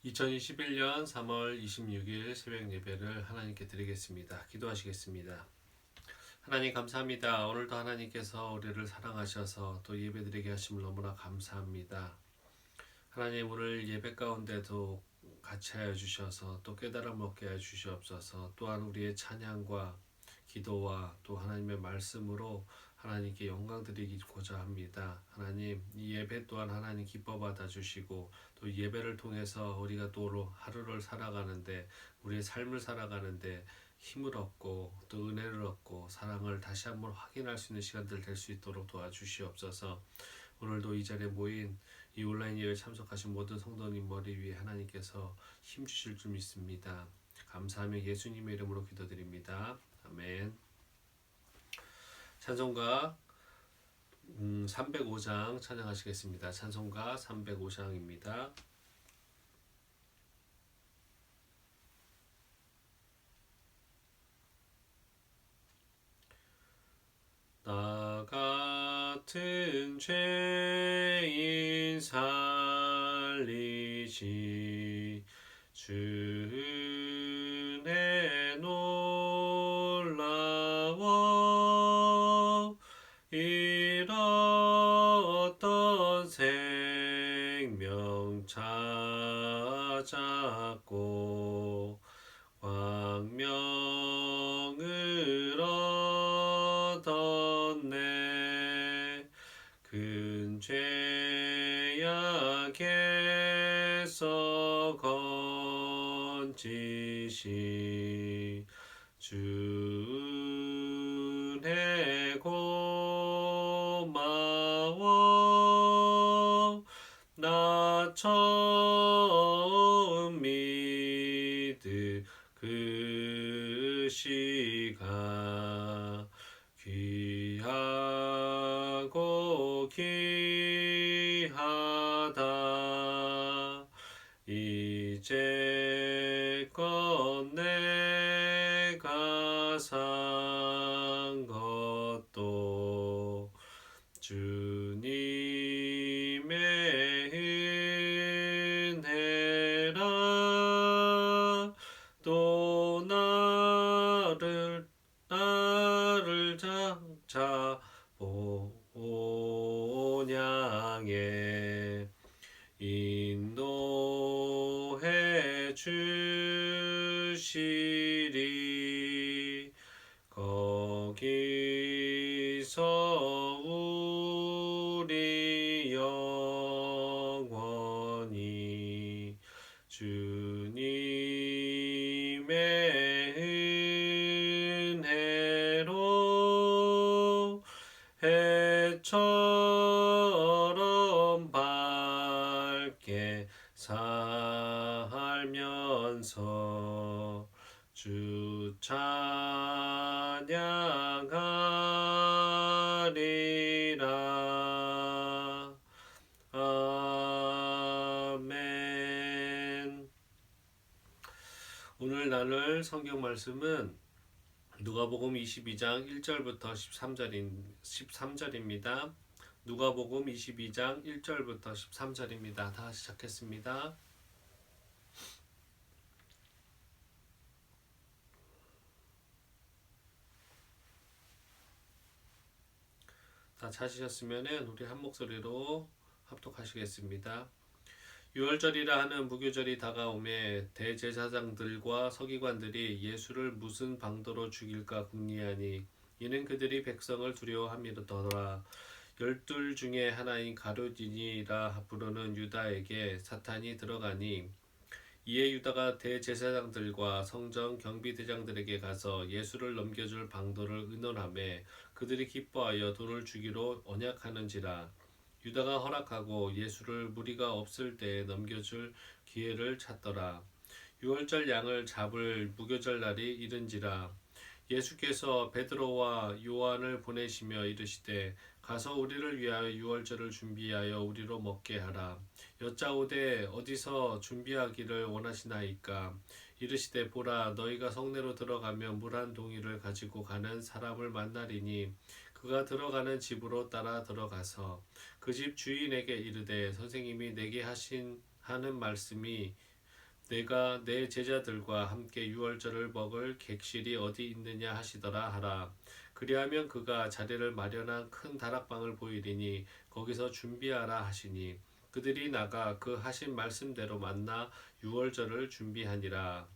2021년 3월 26일 새벽 예배를 하나님께 드리겠습니다. 기도하시겠습니다. 하나님 감사합니다. 오늘도 하나님께서 우리를 사랑하셔서 또 예배드리게 하심을 너무나 감사합니다. 하나님 오늘 예배 가운데도 같이 하여 주셔서 또 깨달음 얻게 하여 주시옵소서. 또한 우리의 찬양과 기도와 또 하나님의 말씀으로 하나님께 영광 드리고자 합니다. 하나님 이 예배 또한 하나님 기뻐 받아 주시고 또 예배를 통해서 우리가 또 하루를 살아가는데 우리의 삶을 살아가는데 힘을 얻고 또 은혜를 얻고 사랑을 다시 한번 확인할 수 있는 시간들 될 수 있도록 도와주시옵소서. 오늘도 이 자리에 모인 이 온라인 예배에 참석하신 모든 성도님 머리 위에 하나님께서 힘 주실 줄 믿습니다. 감사하며 예수님의 이름으로 기도드립니다. 아멘. 찬송가 305장 찬양하시겠습니다. 찬송가 305장입니다. 나 같은 죄인 살리시 주의 놀라워 잃었던 생명 찾았고 광명을 얻었네. 큰 죄악에서 건지시 주의 고마워. 나 처음 믿은 그 시간 귀하고 귀하다. 이제껏 내가 산 것도 주님의 은혜라. 또 나를 장차 본향에 인도해 주시리. 거기서 우리 영원히 주님의 은혜로 해처럼 밝게 살면서 주 찬양하리라. 아멘. 오늘 나눌 성경 말씀은 누가복음 22장 1절부터 13절입니다. 누가복음 22장 1절부터 13절입니다. 다 시작했습니다. 다 찾으셨으면 우리 한 목소리로 합독하시겠습니다. 유월절이라 하는 무교절이 다가오매 대제사장들과 서기관들이 예수를 무슨 방도로 죽일까 궁리하니 이는 그들이 백성을 두려워함이더라. 12 중에 하나인 가룟유다라 부르는 유다에게 사탄이 들어가니 이에 유다가 대제사장들과 성전 경비대장들에게 가서 예수를 넘겨줄 방도를 의논하매 그들이 기뻐하여 돈을 주기로 언약하는지라. 유다가 허락하고 예수를 무리가 없을 때에 넘겨줄 기회를 찾더라. 유월절 양을 잡을 무교절 날이 이른지라. 예수께서 베드로와 요한을 보내시며 이르시되 가서 우리를 위하여 유월절을 준비하여 우리로 먹게 하라. 여짜오되 어디서 준비하기를 원하시나이까. 이르시되 보라 너희가 성내로 들어가면 물 한 동이를 가지고 가는 사람을 만나리니 그가 들어가는 집으로 따라 들어가서 그 집 주인에게 이르되 선생님이 내게 하는 말씀이 내가 내 제자들과 함께 유월절을 먹을 객실이 어디 있느냐 하시더라 하라. 그리하면 그가 자리를 마련한 큰 다락방을 보이리니 거기서 준비하라 하시니 그들이 나가 그 하신 말씀대로 만나 유월절을 준비하니라.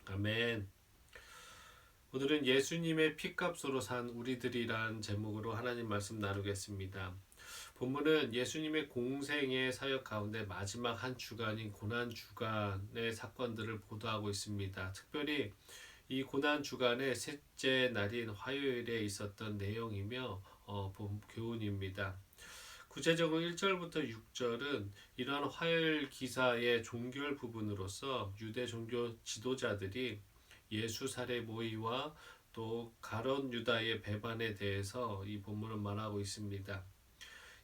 아멘. 오늘은 예수님의 피값으로 산 우리들이란 제목으로 하나님 말씀 나누겠습니다. 본문은 예수님의 공생의 사역 가운데 마지막 한 주간인 고난 주간의 사건들을 보도하고 있습니다. 특별히 이 고난 주간의 셋째 날인 화요일에 있었던 내용이며 본 교훈입니다. 구체적으로 1절부터 6절은 이러한 화요일 기사의 종결 부분으로서 유대 종교 지도자들이 예수 살해 모의와 또 가룟 유다의 배반에 대해서 이 본문은 말하고 있습니다.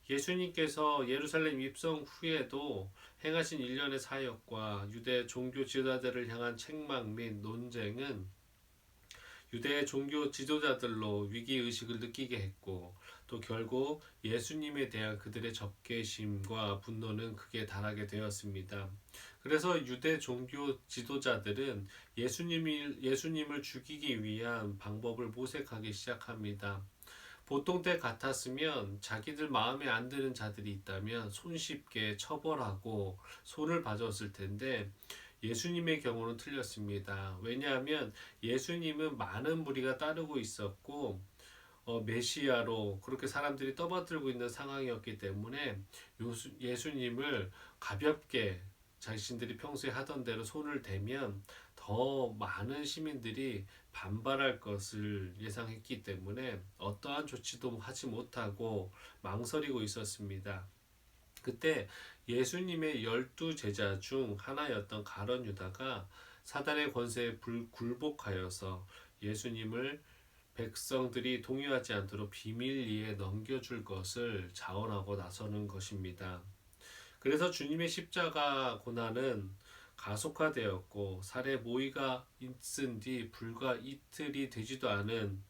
예수님께서 예루살렘 입성 후에도 행하신 일련의 사역과 유대 종교 지도자들을 향한 책망 및 논쟁은 유대 종교 지도자들로 위기의식을 느끼게 했고 또 결국 예수님에 대한 그들의 적개심과 분노는 극에 달하게 되었습니다. 그래서 유대 종교 지도자들은 예수님을 죽이기 위한 방법을 모색하기 시작합니다. 보통 때 같았으면 자기들 마음에 안 드는 자들이 있다면 손쉽게 처벌하고 손을 봐줬을 텐데 예수님의 경우는 틀렸습니다. 왜냐하면 예수님은 많은 무리가 따르고 있었고 메시아로 그렇게 사람들이 떠받들고 있는 상황이었기 때문에 예수님을 가볍게 자신들이 평소에 하던 대로 손을 대면 더 많은 시민들이 반발할 것을 예상했기 때문에 어떠한 조치도 하지 못하고 망설이고 있었습니다. 그때 예수님의 12제자 중 하나였던 가룟 유다가 사단의 권세에 굴복하여서 예수님을 백성들이 동요하지 않도록 비밀리에 넘겨줄 것을 자원하고 나서는 것입니다. 그래서 주님의 십자가 고난은 가속화되었고 살해 모의가 있은 뒤 불과 이틀이 되지도 않은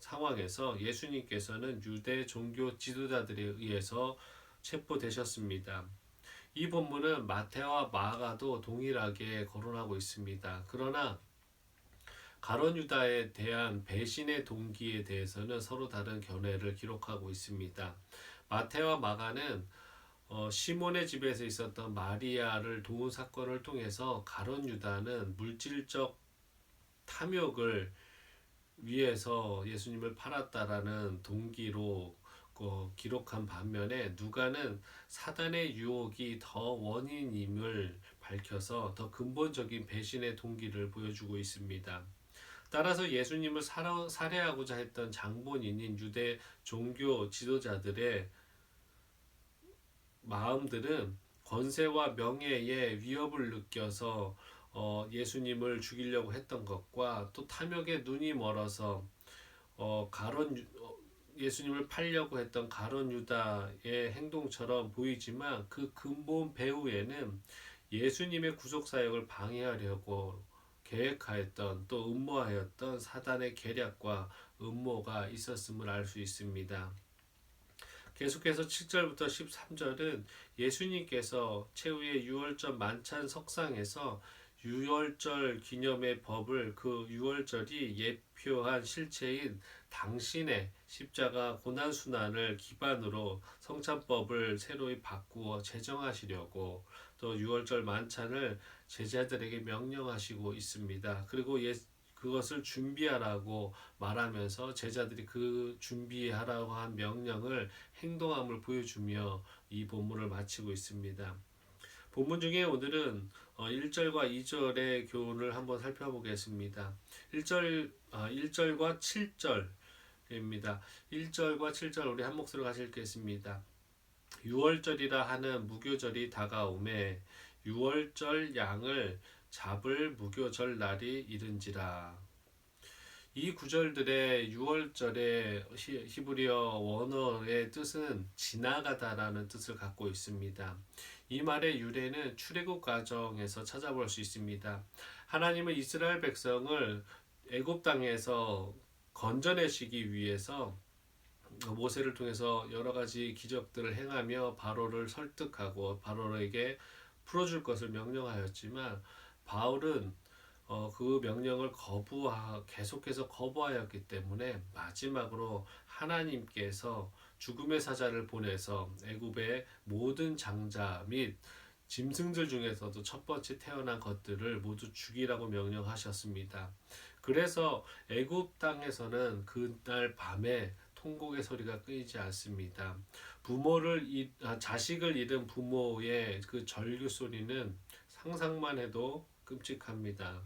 상황에서 예수님께서는 유대 종교 지도자들에 의해서 체포되셨습니다. 이 본문은 마태와 마가도 동일하게 거론하고 있습니다. 그러나 가룟 유다에 대한 배신의 동기에 대해서는 서로 다른 견해를 기록하고 있습니다. 마태와 마가는 시몬의 집에서 있었던 마리아를 도운 사건을 통해서 가룟 유다는 물질적 탐욕을 위해서 예수님을 팔았다라는 동기로 기록한 반면에 누가는 사단의 유혹이 더 원인임을 밝혀서 더 근본적인 배신의 동기를 보여주고 있습니다. 따라서 예수님을 살해하고자 했던 장본인인 유대 종교 지도자들의 마음들은 권세와 명예에 위협을 느껴서 예수님을 죽이려고 했던 것과 또 탐욕에 눈이 멀어서 예수님을 팔려고 했던 가룟 유다의 행동처럼 보이지만 그 근본 배후에는 예수님의 구속 사역을 방해하려고 계획하였던 또 음모하였던 사단의 계략과 음모가 있었음을 알 수 있습니다. 계속해서 7절부터 13절은 예수님께서 최후의 유월절 만찬 석상에서 유월절 기념의 법을 그 유월절이 예표한 실체인 당신의 십자가 고난순환을 기반으로 성찬법을 새로이 바꾸어 제정하시려고 또 유월절 만찬을 제자들에게 명령하시고 있습니다. 그리고 그것을 준비하라고 말하면서 제자들이 그 준비하라고 한 명령을 행동함을 보여주며 이 본문을 마치고 있습니다. 본문 중에 오늘은 1절과 2절의 교훈을 한번 살펴보겠습니다. 1절과 7절입니다. 1절과 7절 우리 한 목소리로 같이 읽겠습니다. 유월절이라 하는 무교절이 다가오매 유월절 양을 잡을 무교절 날이 이른지라. 이 구절들의 유월절의 히브리어 원어의 뜻은 지나가다라는 뜻을 갖고 있습니다. 이 말의 유래는 출애굽 과정에서 찾아볼 수 있습니다. 하나님은 이스라엘 백성을 애굽 땅에서 건져내시기 위해서 모세를 통해서 여러 가지 기적들을 행하며 바로를 설득하고 바로에게 풀어줄 것을 명령하였지만 바울은 그 명령을 계속해서 거부하였기 때문에 마지막으로 하나님께서 죽음의 사자를 보내서 애굽의 모든 장자 및 짐승들 중에서도 첫 번째 태어난 것들을 모두 죽이라고 명령하셨습니다. 그래서 애굽 땅에서는 그날 밤에 통곡의 소리가 끊이지 않습니다. 자식을 잃은 부모의 그 절규 소리는 상상만 해도 끔찍합니다.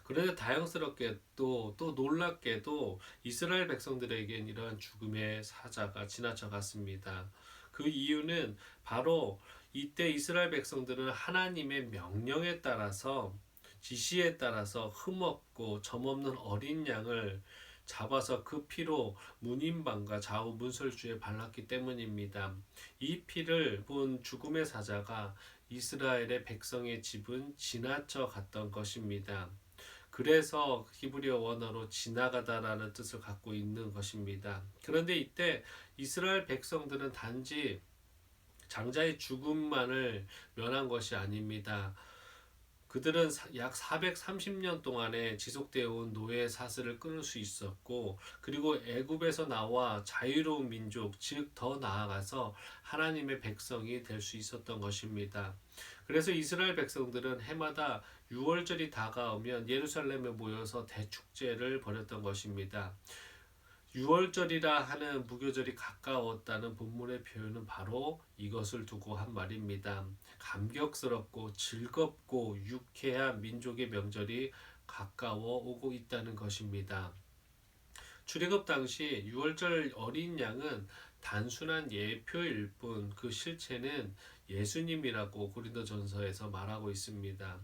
그런데 다행스럽게 또 놀랍게도 이스라엘 백성들에겐 이러한 죽음의 사자가 지나쳐 갔습니다. 그 이유는 바로 이때 이스라엘 백성들은 하나님의 명령에 따라서 지시에 따라서 흠없고 점없는 어린 양을 잡아서 그 피로 문인방과 좌우 문설주에 발랐기 때문입니다. 이 피를 본 죽음의 사자가 이스라엘의 백성의 집은 지나쳐 갔던 것입니다. 그래서 히브리어 원어로 지나가다라는 뜻을 갖고 있는 것입니다. 그런데 이때 이스라엘 백성들은 단지 장자의 죽음만을 면한 것이 아닙니다. 그들은 약 430년 동안에 지속되어 온 노예 사슬을 끊을 수 있었고, 그리고 애굽에서 나와 자유로운 민족, 즉 더 나아가서 하나님의 백성이 될 수 있었던 것입니다. 그래서 이스라엘 백성들은 해마다 6월절이 다가오면 예루살렘에 모여서 대축제를 벌였던 것입니다. 6월절이라 하는 무교절이 가까웠다는 본문의 표현은 바로 이것을 두고 한 말입니다. 감격스럽고 즐겁고 유쾌한 민족의 명절이 가까워 오고 있다는 것입니다. 출애굽 당시 6월절 어린 양은 단순한 예표일 뿐 그 실체는 예수님이라고 고린도전서에서 말하고 있습니다.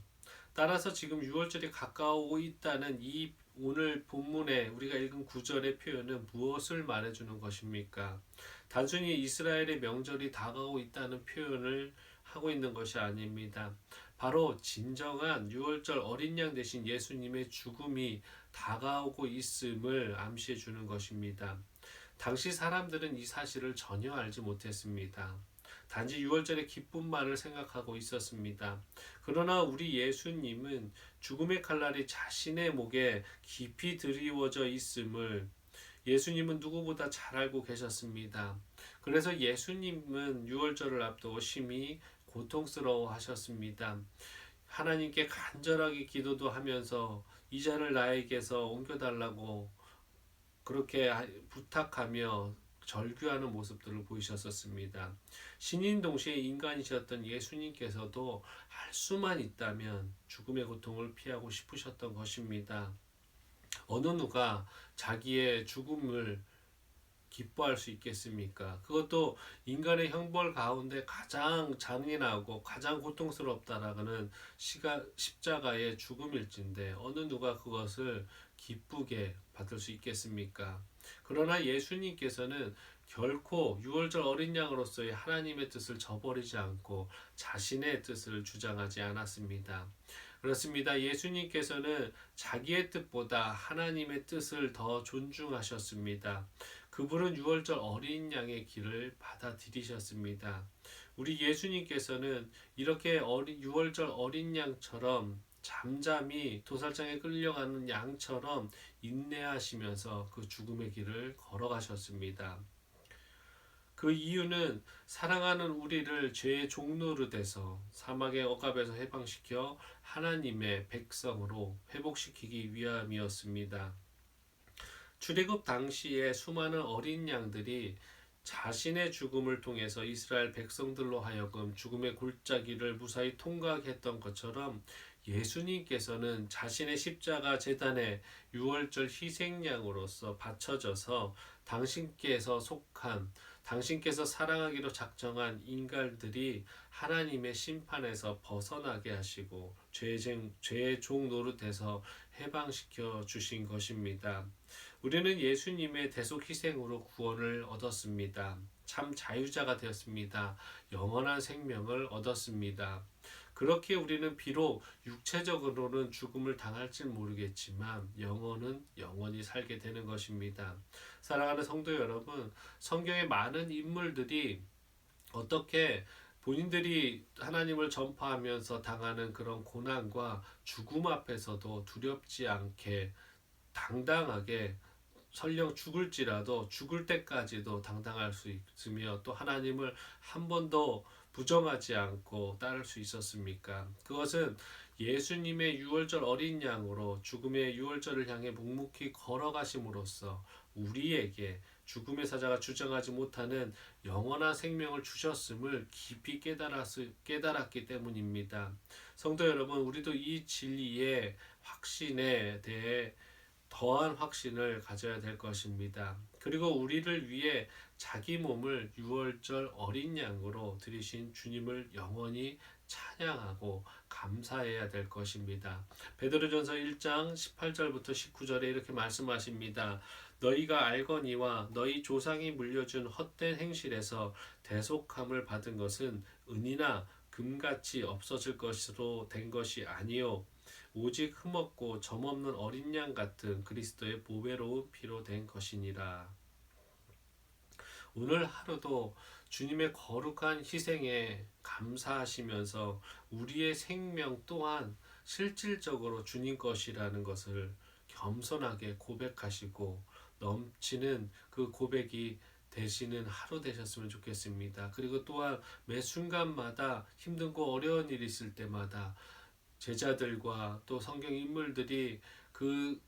따라서 지금 6월절이 가까우고 있다는 이 오늘 본문에 우리가 읽은 9절의 표현은 무엇을 말해주는 것입니까? 단순히 이스라엘의 명절이 다가오고 있다는 표현을 하고 있는 것이 아닙니다. 바로 진정한 6월절 어린 양 대신 예수님의 죽음이 다가오고 있음을 암시해 주는 것입니다. 당시 사람들은 이 사실을 전혀 알지 못했습니다. 단지 6월절의 기쁨만을 생각하고 있었습니다. 그러나 우리 예수님은 죽음의 칼날이 자신의 목에 깊이 드리워져 있음을 예수님은 누구보다 잘 알고 계셨습니다. 그래서 예수님은 6월절을 앞두고 심히 고통스러워 하셨습니다. 하나님께 간절하게 기도도 하면서 이 잔을 나에게서 옮겨달라고 그렇게 부탁하며 절규하는 모습들을 보이셨었습니다. 신인 동시에 인간이셨던 예수님께서도 할 수만 있다면 죽음의 고통을 피하고 싶으셨던 것입니다. 어느 누가 자기의 죽음을 기뻐할 수 있겠습니까? 그것도 인간의 형벌 가운데 가장 잔인하고 가장 고통스럽다라는 십자가의 죽음일진데 어느 누가 그것을 기쁘게 받을 수 있겠습니까? 그러나 예수님께서는 결코 6월절 어린 양으로서의 하나님의 뜻을 저버리지 않고 자신의 뜻을 주장하지 않았습니다. 그렇습니다. 예수님께서는 자기의 뜻보다 하나님의 뜻을 더 존중하셨습니다. 그분은 6월절 어린 양의 길을 받아들이셨습니다. 우리 예수님께서는 이렇게 6월절 어린 양처럼 잠잠히 도살장에 끌려가는 양처럼 인내하시면서 그 죽음의 길을 걸어가셨습니다. 그 이유는 사랑하는 우리를 죄의 종노릇에서 사막의 억압에서 해방시켜 하나님의 백성으로 회복시키기 위함이었습니다. 출애굽 당시에 수많은 어린 양들이 자신의 죽음을 통해서 이스라엘 백성들로 하여금 죽음의 골짜기를 무사히 통과했던 것처럼 예수님께서는 자신의 십자가 제단에 6월절 희생양으로서 바쳐져서 당신께서 사랑하기로 작정한 인간들이 하나님의 심판에서 벗어나게 하시고 죄의 종 노릇에서 해방시켜 주신 것입니다. 우리는 예수님의 대속 희생으로 구원을 얻었습니다. 참 자유자가 되었습니다. 영원한 생명을 얻었습니다. 그렇게 우리는 비록 육체적으로는 죽음을 당할지 모르겠지만 영혼은 영원히 살게 되는 것입니다. 사랑하는 성도 여러분, 성경의 많은 인물들이 어떻게 본인들이 하나님을 전파하면서 당하는 그런 고난과 죽음 앞에서도 두렵지 않게 당당하게 설령 죽을지라도 죽을 때까지도 당당할 수 있으며 또 하나님을 한 번도 부정하지 않고 따를 수 있었습니까? 그것은 예수님의 유월절 어린 양으로 죽음의 유월절을 향해 묵묵히 걸어가심으로써 우리에게 죽음의 사자가 주장하지 못하는 영원한 생명을 주셨음을 깊이 깨달았기 때문입니다. 성도 여러분, 우리도 이 진리의 확신에 대해 더한 확신을 가져야 될 것입니다. 그리고 우리를 위해 자기 몸을 유월절 어린 양으로 드리신 주님을 영원히 찬양하고 감사해야 될 것입니다. 베드로전서 1장 18절부터 19절에 이렇게 말씀하십니다. 너희가 알거니와 너희 조상이 물려준 헛된 행실에서 대속함을 받은 것은 은이나 금같이 없어질 것으로 된 것이 아니요 오직 흠없고 점없는 어린 양 같은 그리스도의 보배로운 피로 된 것이니라. 오늘 하루도 주님의 거룩한 희생에 감사하시면서 우리의 생명 또한 실질적으로 주님 것이라는 것을 겸손하게 고백하시고 넘치는 그 고백이 되시는 하루 되셨으면 좋겠습니다. 그리고 또한 매 순간마다 힘들고 어려운 일이 있을 때마다 제자들과 또 성경 인물들이 그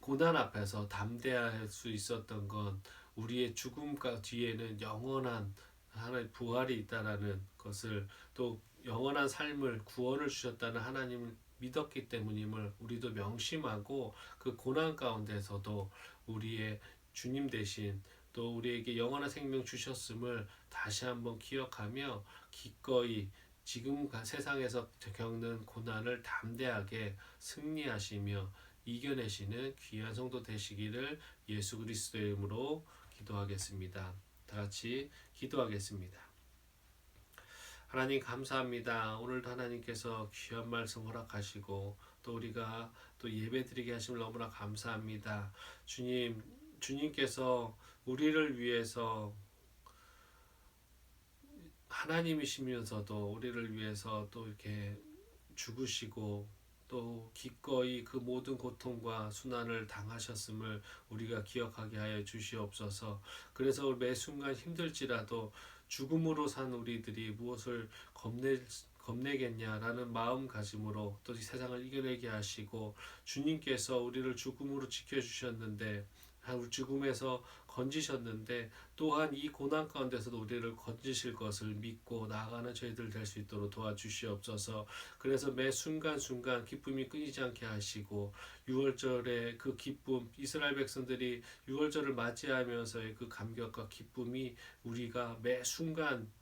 고난 앞에서 담대할 수 있었던 건 우리의 죽음과 뒤에는 영원한 하나의 부활이 있다라는 것을 또 영원한 삶을 구원을 주셨다는 하나님을 믿었기 때문임을 우리도 명심하고 그 고난 가운데서도 우리의 주님 대신 또 우리에게 영원한 생명 주셨음을 다시 한번 기억하며 기꺼이 지금 세상에서 겪는 고난을 담대하게 승리하시며 이겨내시는 귀한 성도 되시기를 예수 그리스도의 이름으로 기도하겠습니다. 다 같이 기도하겠습니다. 하나님 감사합니다. 오늘도 하나님께서 귀한 말씀 허락하시고 또 우리가 또 예배드리게 하심을 너무나 감사합니다. 주님께서 우리를 위해서 하나님이시면서도 우리를 위해서 또 이렇게 죽으시고 또 기꺼이 그 모든 고통과 순환을 당하셨음을 우리가 기억하게 하여 주시옵소서. 그래서 매 순간 힘들지라도 죽음으로 산 우리들이 무엇을 겁내겠냐라는 마음가짐으로 또 이 세상을 이겨내게 하시고 주님께서 우리를 죽음으로 지켜주셨는데 죽음에서 건지셨는데 또한 이 고난 가운데서도 우리를 건지실 것을 믿고 나아가는 저희들 될 수 있도록 도와주시옵소서. 그래서 매 순간순간 기쁨이 끊이지 않게 하시고 6월절의 그 기쁨, 이스라엘 백성들이 6월절을 맞이하면서의 그 감격과 기쁨이 우리가 매 순간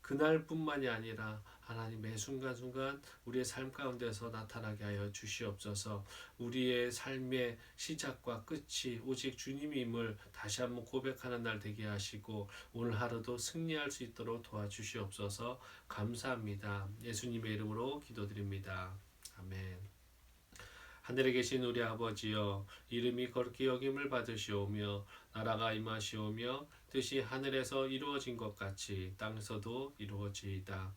그날뿐만이 아니라 하나님 매 순간순간 우리의 삶 가운데서 나타나게 하여 주시옵소서. 우리의 삶의 시작과 끝이 오직 주님임을 다시 한번 고백하는 날 되게 하시고 오늘 하루도 승리할 수 있도록 도와주시옵소서. 감사합니다. 예수님의 이름으로 기도드립니다. 아멘. 하늘에 계신 우리 아버지여, 이름이 거룩히 여김을 받으시오며 나라가 임하시오며 뜻이 하늘에서 이루어진 것 같이 땅에서도 이루어지이다.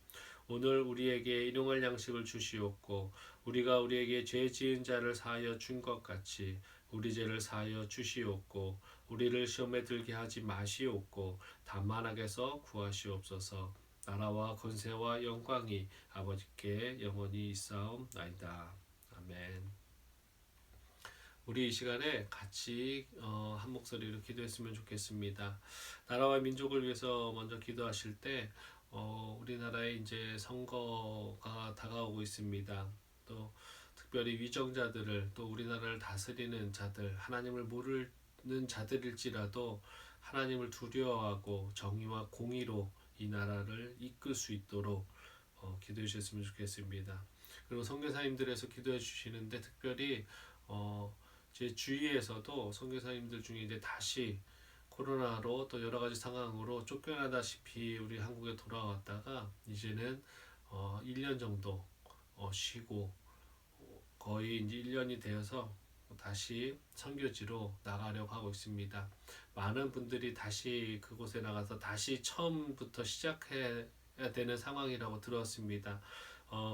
오늘 우리에게 일용할 양식을 주시옵고 우리가 우리에게 죄 지은 자를 사하여 준 것 같이 우리 죄를 사하여 주시옵고 우리를 시험에 들게 하지 마시옵고 다만 악에서 구하시옵소서. 나라와 권세와 영광이 아버지께 영원히 있사옵나이다. 아멘. 우리 이 시간에 같이 한 목소리로 기도했으면 좋겠습니다. 나라와 민족을 위해서 먼저 기도하실 때 우리나라에 이제 선거가 다가오고 있습니다. 또 특별히 위정자들을 또 우리나라를 다스리는 자들, 하나님을 모르는 자들일지라도 하나님을 두려워하고 정의와 공의로 이 나라를 이끌 수 있도록 기도해 주셨으면 좋겠습니다. 그리고 선교사님들에서 기도해 주시는데 특별히 제 주위에서도 선교사님들 중에 이제 다시 코로나로 또 여러 가지 상황으로 쫓겨나다시피 우리 한국에 돌아왔다가 이제는 1년 정도 쉬고 거의 이제 1년이 되어서 다시 선교지로 나가려고 하고 있습니다. 많은 분들이 다시 그곳에 나가서 다시 처음부터 시작해야 되는 상황이라고 들었습니다.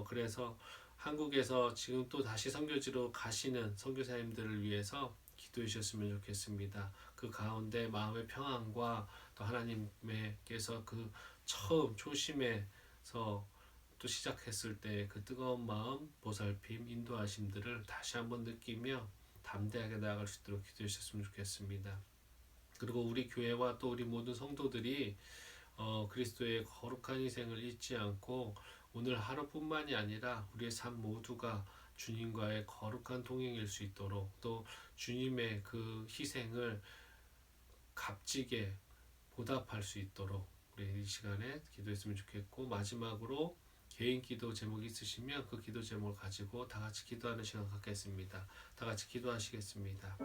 그래서 한국에서 지금 또 다시 선교지로 가시는 선교사님들을 위해서 기도해 주셨으면 좋겠습니다. 그 가운데 마음의 평안과 또 하나님께서 그 처음 초심에서 또 시작했을 때 그 뜨거운 마음, 보살핌, 인도하심들을 다시 한번 느끼며 담대하게 나아갈 수 있도록 기도해 주셨으면 좋겠습니다. 그리고 우리 교회와 또 우리 모든 성도들이 그리스도의 거룩한 희생을 잊지 않고 오늘 하루뿐만이 아니라 우리의 삶 모두가 주님과의 거룩한 동행일 수 있도록 또 주님의 그 희생을 값지게 보답할 수 있도록 우리 이 시간에 기도했으면 좋겠고, 마지막으로 개인 기도 제목이 있으시면 그 기도 제목을 가지고 다 같이 기도하는 시간 갖겠습니다. 다 같이 기도하시겠습니다.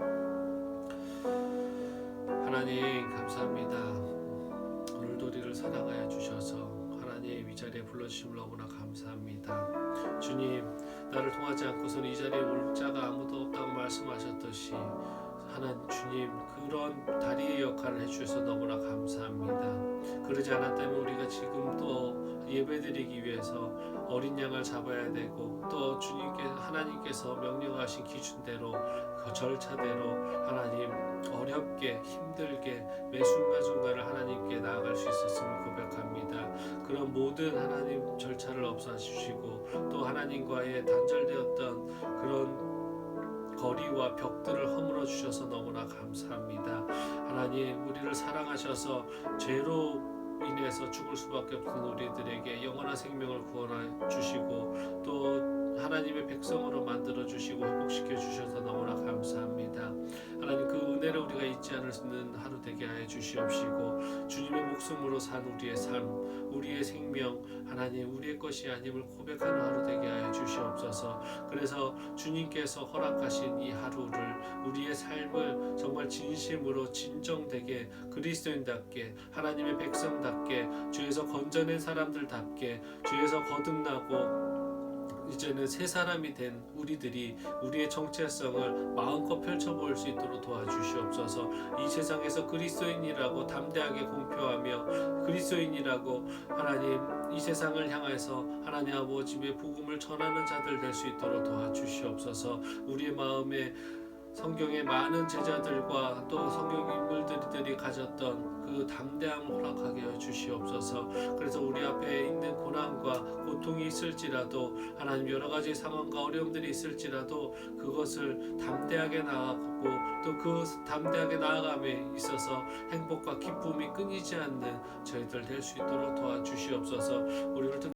하나님 감사합니다. 오늘도 우리를 사랑하여 주셔서 하나님 이 자리에 불러주심을 너무나 감사합니다. 주님, 나를 통하지 않고서는 이 자리에 올 자가 아무도 없다고 말씀하셨듯이 하나님 주님 그런 다리의 역할을 해주셔서 너무나 감사합니다. 그러지 않았다면 우리가 지금 또 예배드리기 위해서 어린 양을 잡아야 되고 또 주님께 하나님께서 명령하신 기준대로 그 절차대로 하나님 어렵게 힘들게 매 순간순간을 하나님께 나아갈 수 있었음을 고백합니다. 그런 모든 하나님 절차를 없애주시고 또 하나님과의 단절되었던 그런 거리와 벽들을 허물어 주셔서 너무나 감사합니다. 하나님 우리를 사랑하셔서 죄로 인해서 죽을 수밖에 없는 우리들에게 영원한 생명을 구원해 주시고 또 하나님의 백성으로 만들어 주시고 회복시켜 주셔서 너무나 감사합니다. 하나님 그 은혜를 우리가 잊지 않을 수 있는 하루 되게 하여 주시옵시고 주님의 목숨으로 산 우리의 삶, 우리의 생명 하나님 우리의 것이 아님을 고백하는 하루 되게 하여 주시옵소서. 그래서 주님께서 허락하신 이 하루를 우리의 삶을 정말 진심으로 진정되게 그리스도인답게 하나님의 백성답게 주에서 건져낸 사람들답게 주에서 거듭나고 이제는 새 사람이 된 우리들이 우리의 정체성을 마음껏 펼쳐볼 수 있도록 도와주시옵소서. 이 세상에서 그리스도인이라고 담대하게 공표하며 그리스도인이라고 하나님 이 세상을 향해서 하나님 아버지의 복음을 전하는 자들 될 수 있도록 도와주시옵소서. 우리의 마음에 성경의 많은 제자들과 또 성경 인물들이 가졌던 그 담대함을 허락하게 해 주시옵소서. 그래서 우리 앞에 있는 고난과 고통이 있을지라도 하나님 여러 가지 상황과 어려움들이 있을지라도 그것을 담대하게 나아가고 또 그 담대하게 나아감에 있어서 행복과 기쁨이 끊이지 않는 저희들 될 수 있도록 도와주시옵소서. 우리를